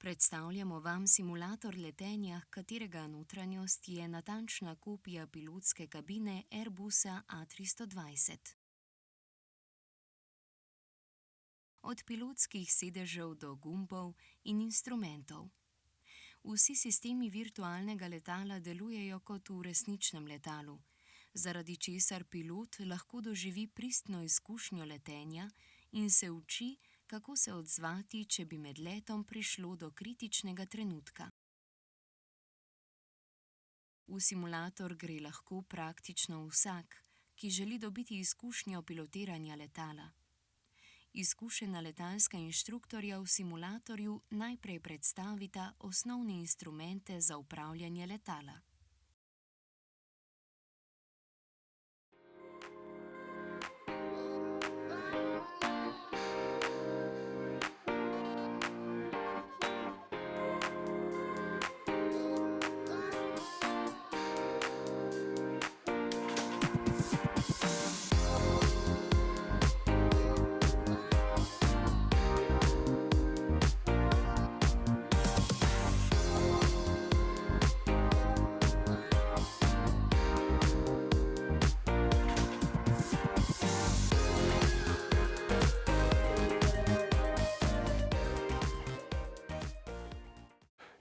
Predstavljamo vam simulator letenja, katerega notranjost je natančna kopija pilotske kabine Airbusa A320. Od pilotskih sedežev do gumbov in instrumentov. Vsi sistemi virtualnega letala delujejo kot v resničnem letalu, zaradi česar pilot lahko doživi pristno izkušnjo letenja in se uči, kako se odzvati, če bi med letom prišlo do kritičnega trenutka. V simulator gre lahko praktično vsak, ki želi dobiti izkušnjo pilotiranja letala. Izkušena letalska inštruktorja v simulatorju najprej predstavita osnovne instrumente za upravljanje letala.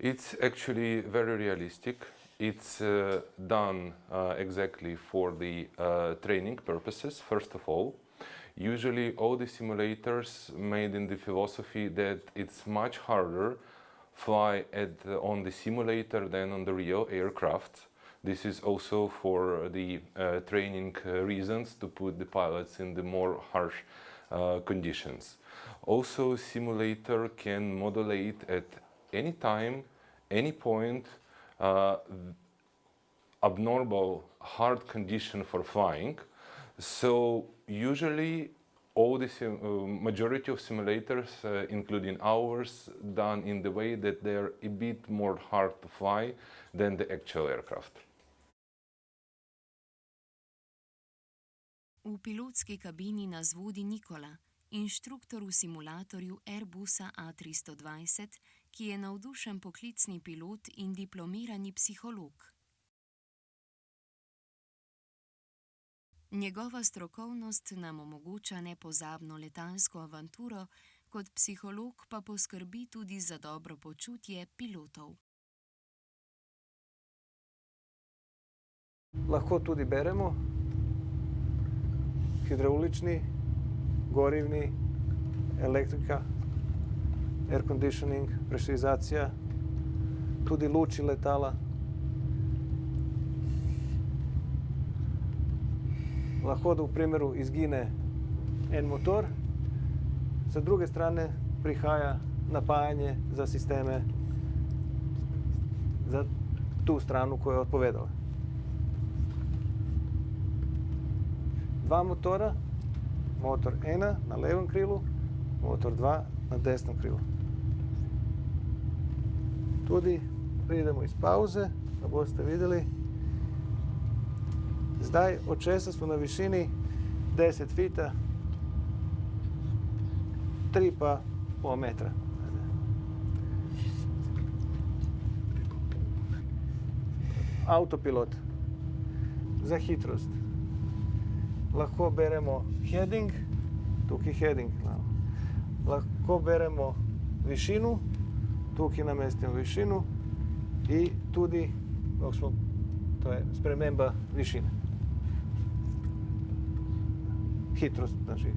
It's actually very realistic. It's done exactly for the training purposes, first of all. Usually all the simulators made in the philosophy that it's much harder fly on the simulator than on the real aircraft. This is also for the training reasons, to put the pilots in the more harsh conditions. Also, simulator can modulate at any time, any point, abnormal hard condition for flying. So usually all the majority of simulators, including ours, done in the way that they're a bit more hard to fly than the actual aircraft. V pilotski kabini nas vodi Nikola, inštruktor v simulatorju Airbusa A320, ki je navdušen poklicni pilot in diplomirani psiholog. Njegova strokovnost nam omogoča nepozabno letalsko avanturo, kot psiholog pa poskrbi tudi za dobro počutje pilotov. Lahko tudi beremo, hidravlični, gorivni, elektrika, air conditioning, presurizacija, tudi luči letala. Lahko da v primeru izgine en motor, z druge strane prihaja napajanje za sisteme za tu stranu, ko je odpovedala. Dva motora, motor 1 na levem krilu, motor 2 na desnem krilu. Tudi pridemo iz pauze, da boste videli. Zdaj od česa smo na višini 10 fita, 3 pa pol metra. Avtopilot za hitrost. Lahko beremo heading, tukaj heading. Lahko beremo višino, tukaj namestimo višino in tudi, to je sprememba višine. Hitrost, znači.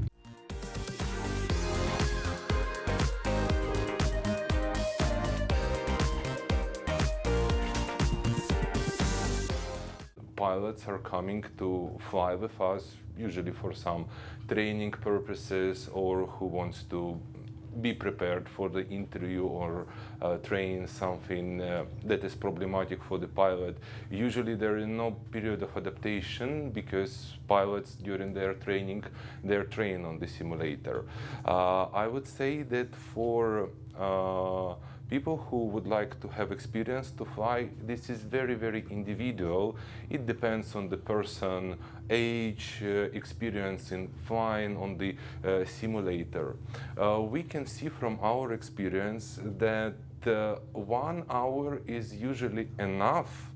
Pilots are coming to fly with us, usually for some training purposes, or who wants to be prepared for the interview or train something that is problematic for the pilot. Usually there is no period of adaptation because pilots during their training, they're trained on the simulator. I would say that for people who would like to have experience to fly, this is very, very individual. It depends on the person, age, experience in flying on the simulator. We can see from our experience that 1 hour is usually enough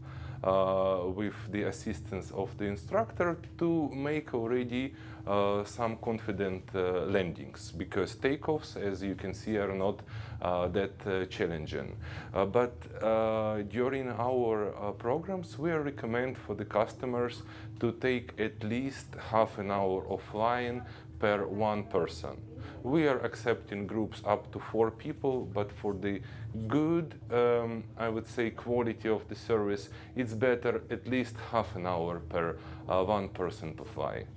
with the assistance of the instructor to make already some confident landings, because takeoffs, as you can see, are not that challenging. But during our programs, we recommend for the customers to take at least half an hour of flying per one person. We are accepting groups up to 4 people, but for the good, I would say, quality of the service, it's better at least half an hour per one person to fly.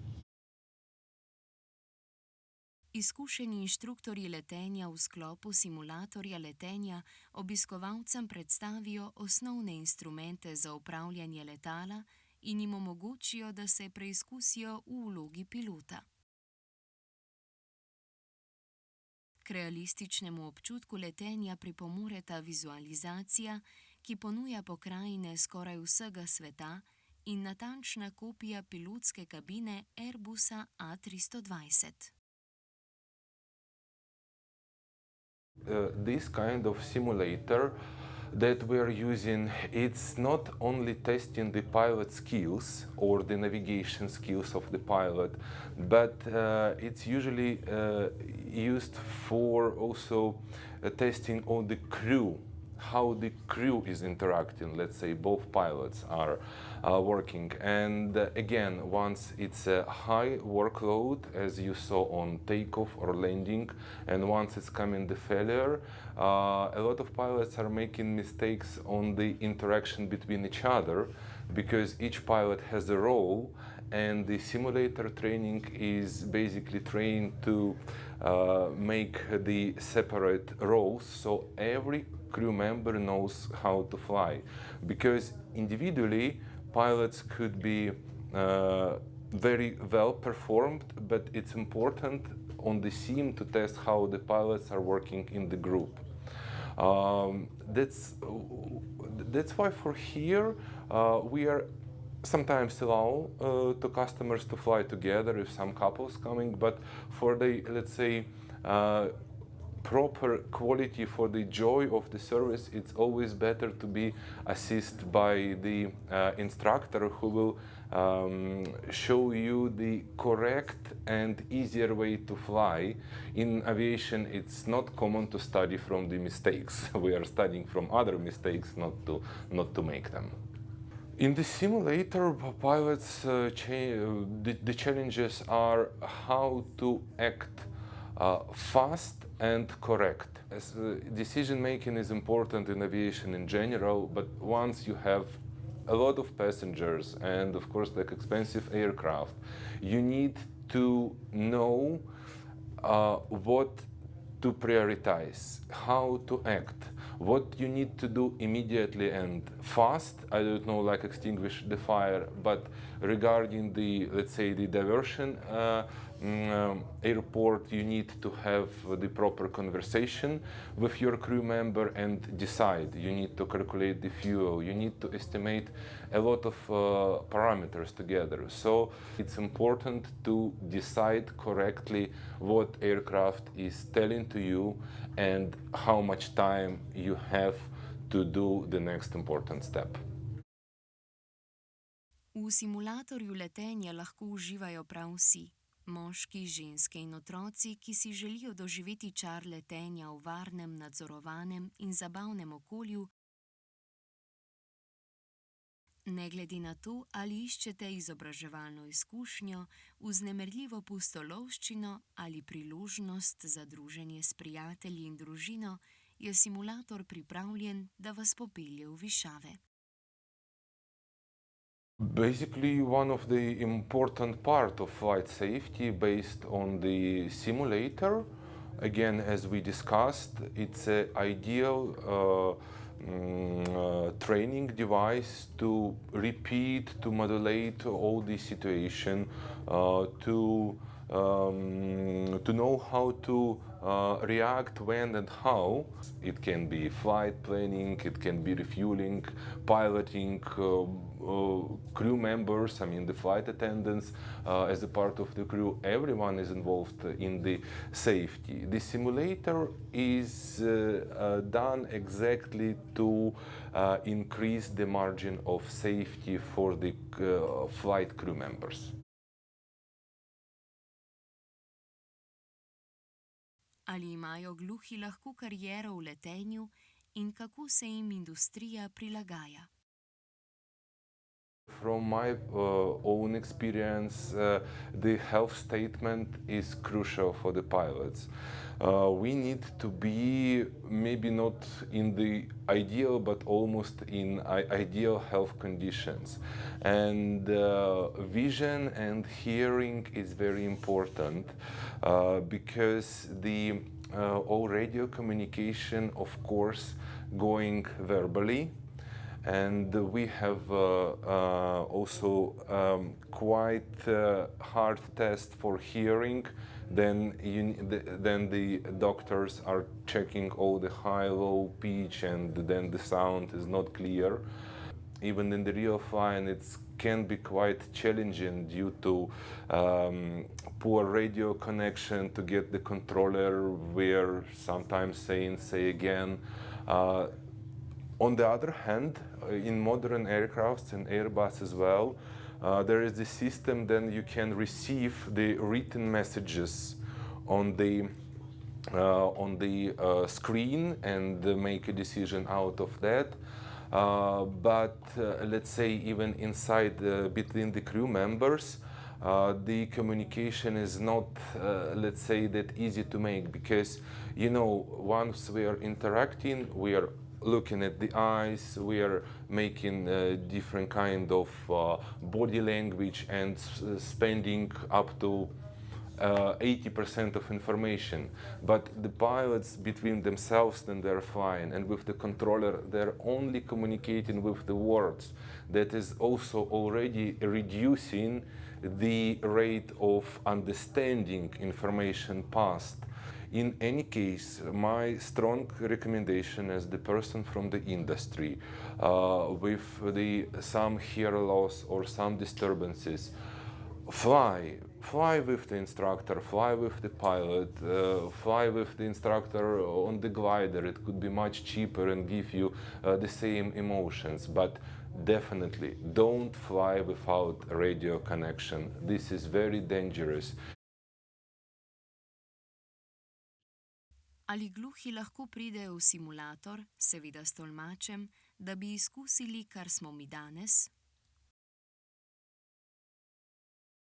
Izkušeni inštruktorji letenja v sklopu simulatorja letenja obiskovalcem predstavijo osnovne instrumente za upravljanje letala in jim omogočijo, da se preizkusijo v vlogi pilota. K realističnemu občutku letenja pripomoreta vizualizacija, ki ponuja pokrajine skoraj vsega sveta, in natančna kopija pilotske kabine airbusa A320. This kind of simulator that we are using, it's not only testing the pilot skills or the navigation skills of the pilot, but it's usually used for also testing all the crew, how the crew is interacting. Let's say both pilots are working, and again, once it's a high workload, as you saw on takeoff or landing, and once it's coming the failure, a lot of pilots are making mistakes on the interaction between each other, because each pilot has a role, and the simulator training is basically trained to make the separate roles, so every crew member knows how to fly, because individually pilots could be very well performed, but it's important on the sim to test how the pilots are working in the group. That's why for here we are sometimes allow to customers to fly together if some couples coming, but for the, let's say, proper quality, for the joy of the service, it's always better to be assisted by the instructor who will show you the correct and easier way to fly. In aviation, it's not common to study from the mistakes. We are studying from other mistakes, not to make them. In the simulator, pilots, the challenges are how to act fast and correct. As decision making is important in aviation in general, but once you have a lot of passengers and of course like expensive aircraft, you need to know what to prioritize, how to act, what you need to do immediately and fast. I don't know, like extinguish the fire, but regarding the, let's say, the diversion airport, you need to have the proper conversation with your crew member and decide. You need to calculate the fuel, you need to estimate a lot of parameters together. So it's important to decide correctly what aircraft is telling to you and how much time you have to do the next important step. V simulatorju letenja lahko uživajo prav vsi. Moški, ženske in otroci, ki si želijo doživeti čar letenja v varnem, nadzorovanem in zabavnem okolju, ne glede na to, ali iščete izobraževalno izkušnjo, vznemirljivo pustolovščino ali priložnost za druženje s prijatelji in družino, je simulator pripravljen, da vas popelje v višave. Basically, one of the important part of flight safety based on the simulator, again, as we discussed, it's an ideal training device to repeat, to modulate all the situation, to know how to react when and how. It can be flight planning, it can be refueling, piloting, crew members, I mean the flight attendants, as a part of the crew, everyone is involved in the safety. The simulator is done exactly to increase the margin of safety for the flight crew members. Ali imajo gluhi lahko kariero v letenju in kako se jim industrija prilagaja? From my own experience, the health statement is crucial for the pilots. We need to be maybe not in the ideal, but almost in ideal health conditions. And vision and hearing is very important because the all radio communication, of course, going verbally. And we have also quite hard test for hearing. Then the doctors are checking all the high, low pitch, and then the sound is not clear. Even in the real flying, it can be quite challenging due to poor radio connection to get the controller where sometimes say again. On the other hand, in modern aircrafts and Airbus as well, there is the system then you can receive the written messages on the screen and make a decision out of that. But let's say even inside between the crew members, the communication is not, let's say, that easy to make because, you know, once we are interacting, we are looking at the eyes, we are making different kind of body language and spending up to 80% of information. But the pilots between themselves then they're flying, and with the controller they're only communicating with the words. That is also already reducing the rate of understanding information passed. In any case, my strong recommendation as the person from the industry with some hear loss or some disturbances, fly with the instructor, fly with the pilot, fly with the instructor on the glider. It could be much cheaper and give you the same emotions, but definitely don't fly without radio connection. This is very dangerous. Ali gluhi lahko pridejo v simulator, seveda s tolmačem, da bi izkusili, kar smo mi danes?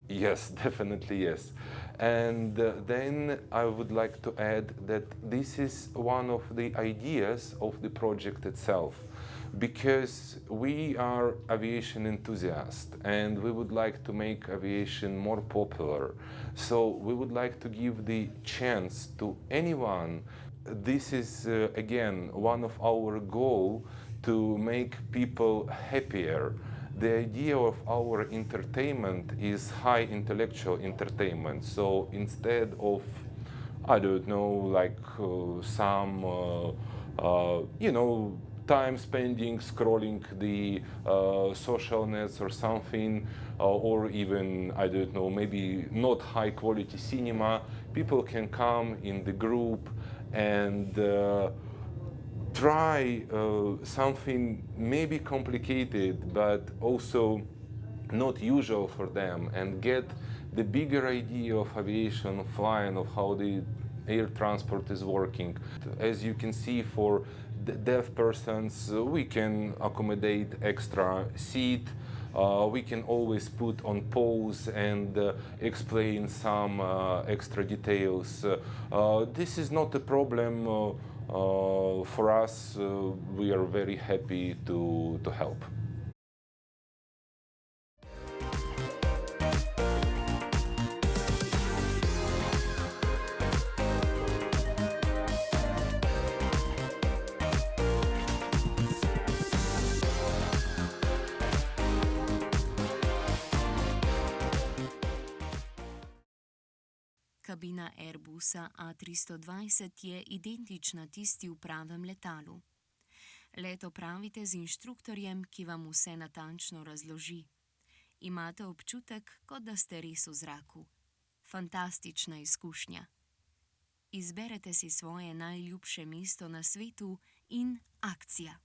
Yes, definitely yes. And then I would like to add that this is one of the ideas of the project itself, because we are aviation enthusiasts and we would like to make aviation more popular. So we would like to give the chance to anyone. This is again one of our goals, to make people happier. The idea of our entertainment is high intellectual entertainment. So instead of, I don't know, like some, time spending scrolling the social nets or something, or even, I don't know, maybe not high quality cinema, people can come in the group and try something maybe complicated but also not usual for them, and get the bigger idea of aviation, of flying, of how the air transport is working. As you can see, for the deaf persons, we can accommodate extra seat. We can always put on pause and explain some extra details. This is not a problem for us. We are very happy to help. Kabina airbusa A320 je identična tisti v pravem letalu. Let opravite z inštruktorjem, ki vam vse natančno razloži. Imate občutek, kot da ste res v zraku. Fantastična izkušnja. Izberete si svoje najljubše mesto na svetu in akcija.